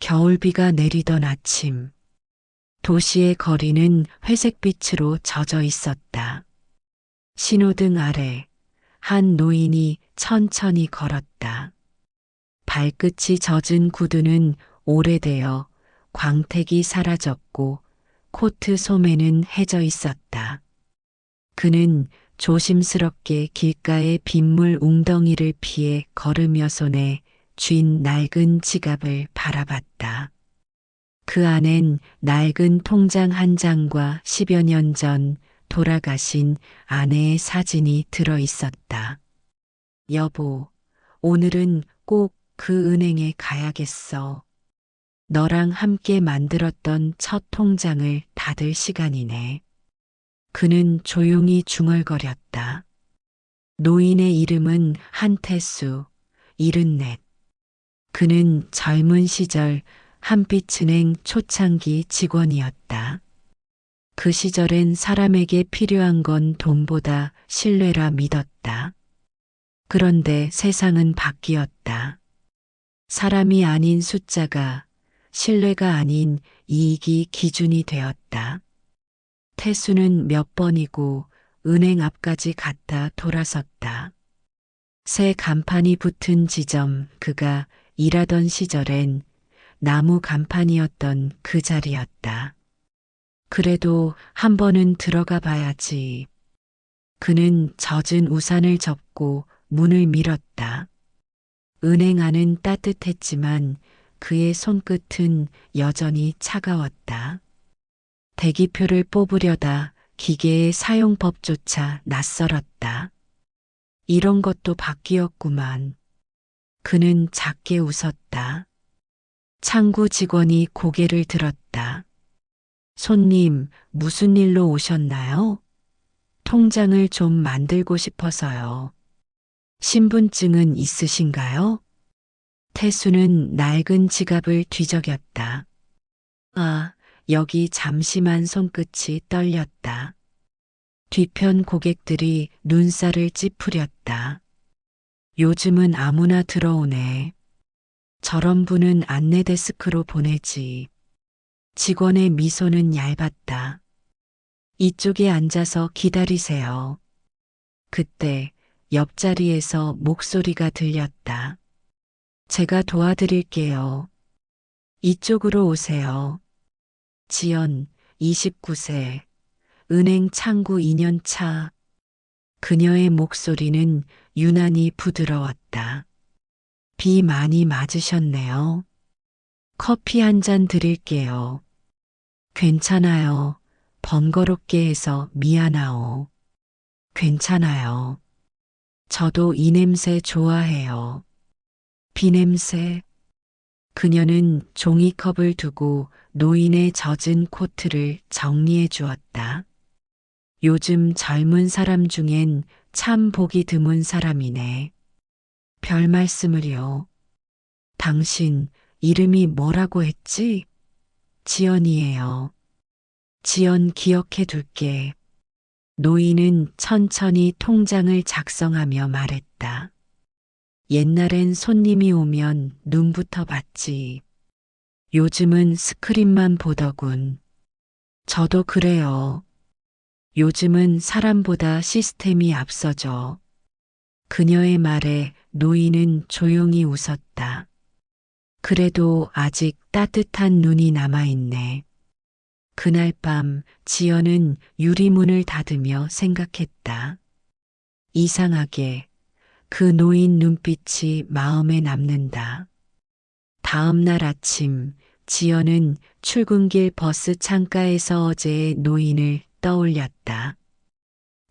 겨울비가 내리던 아침, 도시의 거리는 회색빛으로 젖어 있었다. 신호등 아래 한 노인이 천천히 걸었다. 발끝이 젖은 구두는 오래되어 광택이 사라졌고 코트 소매는 해져 있었다. 그는 조심스럽게 길가의 빗물 웅덩이를 피해 걸으며 손에 쥔 낡은 지갑을 바라봤다. 그 안엔 낡은 통장 한 장과 10여 년 전 돌아가신 아내의 사진이 들어 있었다. 여보, 오늘은 꼭 그 은행에 가야겠어. 너랑 함께 만들었던 첫 통장을 닫을 시간이네. 그는 조용히 중얼거렸다. 노인의 이름은 한태수, 74. 그는 젊은 시절 한빛은행 초창기 직원이었다. 그 시절엔 사람에게 필요한 건 돈보다 신뢰라 믿었다. 그런데 세상은 바뀌었다. 사람이 아닌 숫자가, 신뢰가 아닌 이익이 기준이 되었다. 태수는 몇 번이고 은행 앞까지 갔다 돌아섰다. 새 간판이 붙은 지점, 그가 일하던 시절엔 나무 간판이었던 그 자리였다. 그래도 한 번은 들어가 봐야지. 그는 젖은 우산을 접고 문을 밀었다. 은행 안은 따뜻했지만 그의 손끝은 여전히 차가웠다. 대기표를 뽑으려다 기계의 사용법조차 낯설었다. 이런 것도 바뀌었구만. 그는 작게 웃었다. 창구 직원이 고개를 들었다. 손님, 무슨 일로 오셨나요? 통장을 좀 만들고 싶어서요. 신분증은 있으신가요? 태수는 낡은 지갑을 뒤적였다. 아, 여기 잠시만. 손끝이 떨렸다. 뒤편 고객들이 눈살을 찌푸렸다. 요즘은 아무나 들어오네. 저런 분은 안내 데스크로 보내지. 직원의 미소는 얇았다. 이쪽에 앉아서 기다리세요. 그때 옆자리에서 목소리가 들렸다. 제가 도와드릴게요. 이쪽으로 오세요. 지연, 29세, 은행 창구 2년 차. 그녀의 목소리는 유난히 부드러웠다. 비 많이 맞으셨네요. 커피 한 잔 드릴게요. 괜찮아요. 번거롭게 해서 미안하오. 괜찮아요. 저도 이 냄새 좋아해요. 비 냄새. 그녀는 종이컵을 두고 노인의 젖은 코트를 정리해 주었다. 요즘 젊은 사람 중엔 참 보기 드문 사람이네. 별 말씀을요. 당신 이름이 뭐라고 했지? 지연이에요. 지연 기억해 둘게. 노인은 천천히 통장을 작성하며 말했다. 옛날엔 손님이 오면 눈부터 봤지. 요즘은 스크린만 보더군. 저도 그래요. 요즘은 사람보다 시스템이 앞서죠. 그녀의 말에 노인은 조용히 웃었다. 그래도 아직 따뜻한 눈이 남아있네. 그날 밤 지연은 유리문을 닫으며 생각했다. 이상하게 그 노인 눈빛이 마음에 남는다. 다음 날 아침 지연은 출근길 버스 창가에서 어제의 노인을 떠올렸다.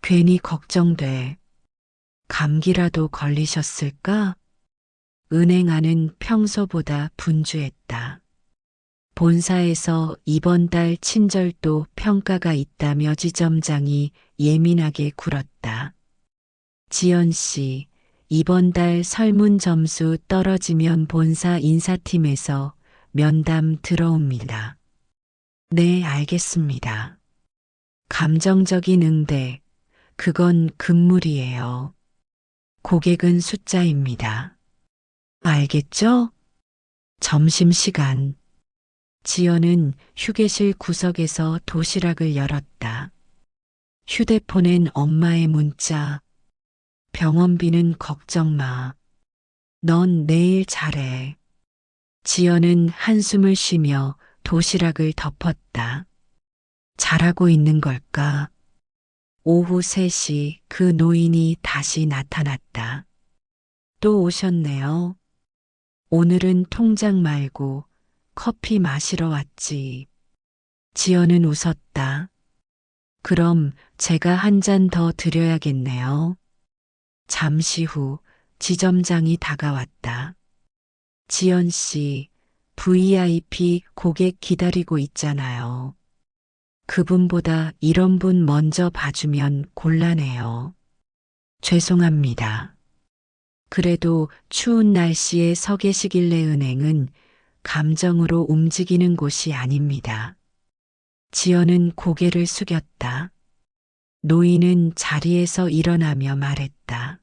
괜히 걱정돼. 감기라도 걸리셨을까? 은행 안은 평소보다 분주했다. 본사에서 이번 달 친절도 평가가 있다며 지점장이 예민하게 굴었다. 지연 씨, 이번 달 설문 점수 떨어지면 본사 인사팀에서 면담 들어옵니다. 네, 알겠습니다. 감정적인 응대, 그건 금물이에요. 고객은 숫자입니다. 알겠죠? 점심시간. 지연은 휴게실 구석에서 도시락을 열었다. 휴대폰엔 엄마의 문자. 병원비는 걱정 마. 넌 내일 잘해. 지연은 한숨을 쉬며 도시락을 덮었다. 잘하고 있는 걸까? 오후 3시 그 노인이 다시 나타났다. 또 오셨네요. 오늘은 통장 말고 커피 마시러 왔지. 지연은 웃었다. 그럼 제가 한 잔 더 드려야겠네요. 잠시 후 지점장이 다가왔다. 지연 씨, VIP 고객 기다리고 있잖아요. 그분보다 이런 분 먼저 봐주면 곤란해요. 죄송합니다. 그래도 추운 날씨에 서 계시길래 은행은 감정으로 움직이는 곳이 아닙니다. 지연은 고개를 숙였다. 노인은 자리에서 일어나며 말했다.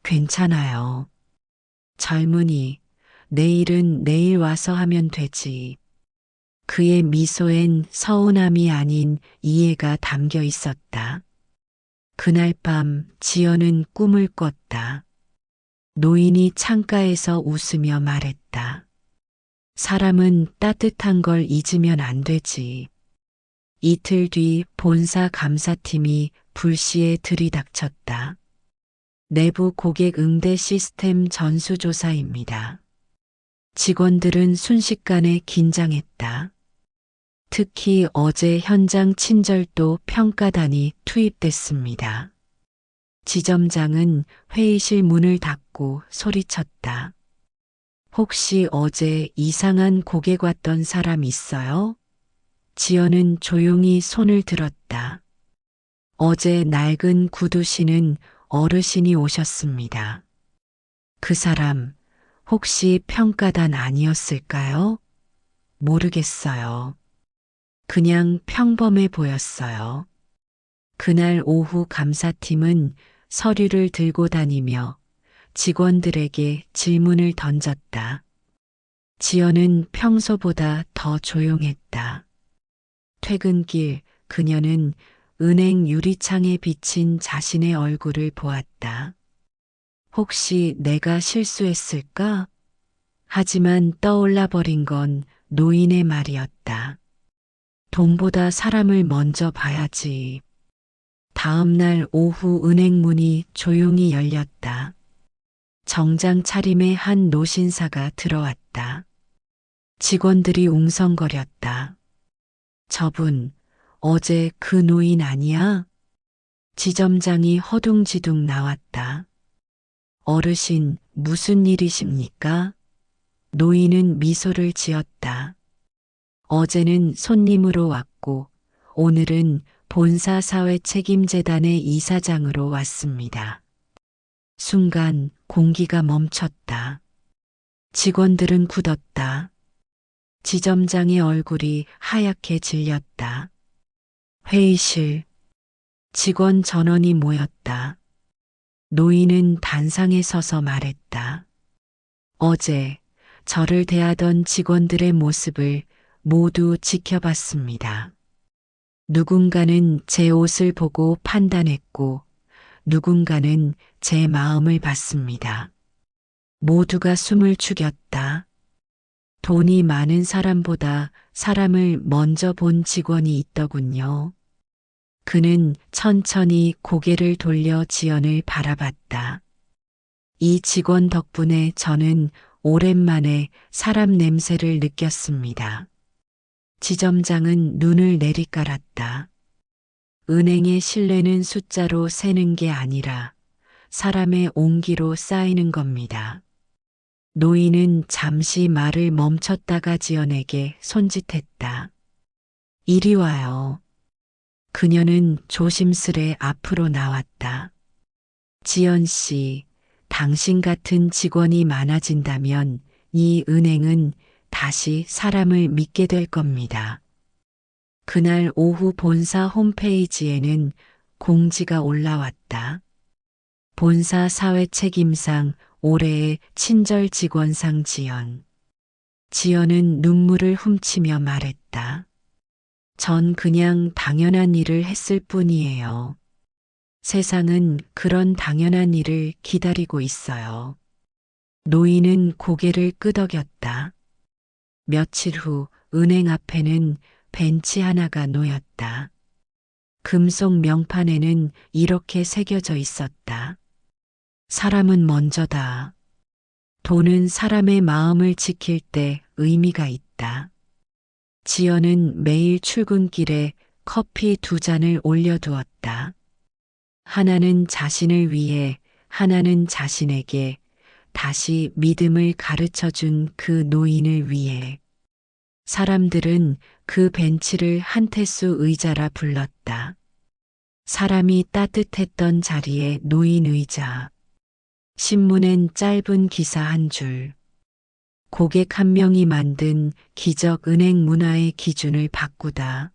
괜찮아요. 젊은이, 내일은 내일 와서 하면 되지. 그의 미소엔 서운함이 아닌 이해가 담겨 있었다. 그날 밤 지연은 꿈을 꿨다. 노인이 창가에서 웃으며 말했다. 사람은 따뜻한 걸 잊으면 안 되지. 이틀 뒤 본사 감사팀이 불시에 들이닥쳤다. 내부 고객 응대 시스템 전수조사입니다. 직원들은 순식간에 긴장했다. 특히 어제 현장 친절도 평가단이 투입됐습니다. 지점장은 회의실 문을 닫고 소리쳤다. 혹시 어제 이상한 고객 왔던 사람 있어요? 지연은 조용히 손을 들었다. 어제 낡은 구두 신은 어르신이 오셨습니다. 그 사람 혹시 평가단 아니었을까요? 모르겠어요. 그냥 평범해 보였어요. 그날 오후 감사팀은 서류를 들고 다니며 직원들에게 질문을 던졌다. 지연은 평소보다 더 조용했다. 퇴근길 그녀는 은행 유리창에 비친 자신의 얼굴을 보았다. 혹시 내가 실수했을까? 하지만 떠올라 버린 건 노인의 말이었다. 돈보다 사람을 먼저 봐야지. 다음 날 오후 은행 문이 조용히 열렸다. 정장 차림의 한 노신사가 들어왔다. 직원들이 웅성거렸다. 저분, 어제 그 노인 아니야? 지점장이 허둥지둥 나왔다. 어르신, 무슨 일이십니까? 노인은 미소를 지었다. 어제는 손님으로 왔고, 오늘은 본사 사회책임재단의 이사장으로 왔습니다. 순간 공기가 멈췄다. 직원들은 굳었다. 지점장의 얼굴이 하얗게 질렸다. 회의실. 직원 전원이 모였다. 노인은 단상에 서서 말했다. 어제 저를 대하던 직원들의 모습을 모두 지켜봤습니다. 누군가는 제 옷을 보고 판단했고, 누군가는 제 마음을 봤습니다. 모두가 숨을 죽였다. 돈이 많은 사람보다 사람을 먼저 본 직원이 있더군요. 그는 천천히 고개를 돌려 지연을 바라봤다. 이 직원 덕분에 저는 오랜만에 사람 냄새를 느꼈습니다. 지점장은 눈을 내리깔았다. 은행의 신뢰는 숫자로 세는 게 아니라 사람의 온기로 쌓이는 겁니다. 노인은 잠시 말을 멈췄다가 지연에게 손짓했다. 이리 와요. 그녀는 조심스레 앞으로 나왔다. 지연 씨, 당신 같은 직원이 많아진다면 이 은행은 다시 사람을 믿게 될 겁니다. 그날 오후 본사 홈페이지에는 공지가 올라왔다. 본사 사회책임상 올해의 친절 직원상 지연. 지연은 눈물을 훔치며 말했다. 전 그냥 당연한 일을 했을 뿐이에요. 세상은 그런 당연한 일을 기다리고 있어요. 노인은 고개를 끄덕였다. 며칠 후 은행 앞에는 벤치 하나가 놓였다. 금속 명판에는 이렇게 새겨져 있었다. 사람은 먼저다. 돈은 사람의 마음을 지킬 때 의미가 있다. 지연은 매일 출근길에 커피 2잔을 올려두었다. 하나는 자신을 위해, 하나는 자신에게, 다시 믿음을 가르쳐 준 그 노인을 위해. 사람들은 그 벤치를 한태수 의자라 불렀다. 사람이 따뜻했던 자리에 노인 의자. 신문엔 짧은 기사 한 줄. 고객 한 명이 만든 기적 은행 문화의 기준을 바꾸다.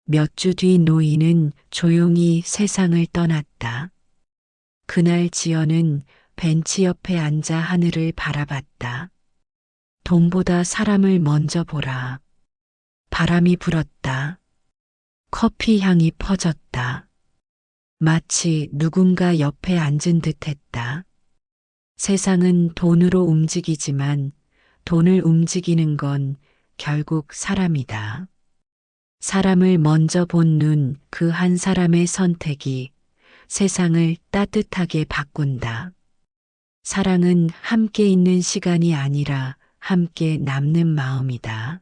몇 주 뒤 노인은 조용히 세상을 떠났다. 그날 지연은 벤치 옆에 앉아 하늘을 바라봤다. 돈보다 사람을 먼저 보라. 바람이 불었다. 커피 향이 퍼졌다. 마치 누군가 옆에 앉은 듯 했다. 세상은 돈으로 움직이지만 돈을 움직이는 건 결국 사람이다. 사람을 먼저 본 눈, 그 한 사람의 선택이 세상을 따뜻하게 바꾼다. 사랑은 함께 있는 시간이 아니라 함께 남는 마음이다.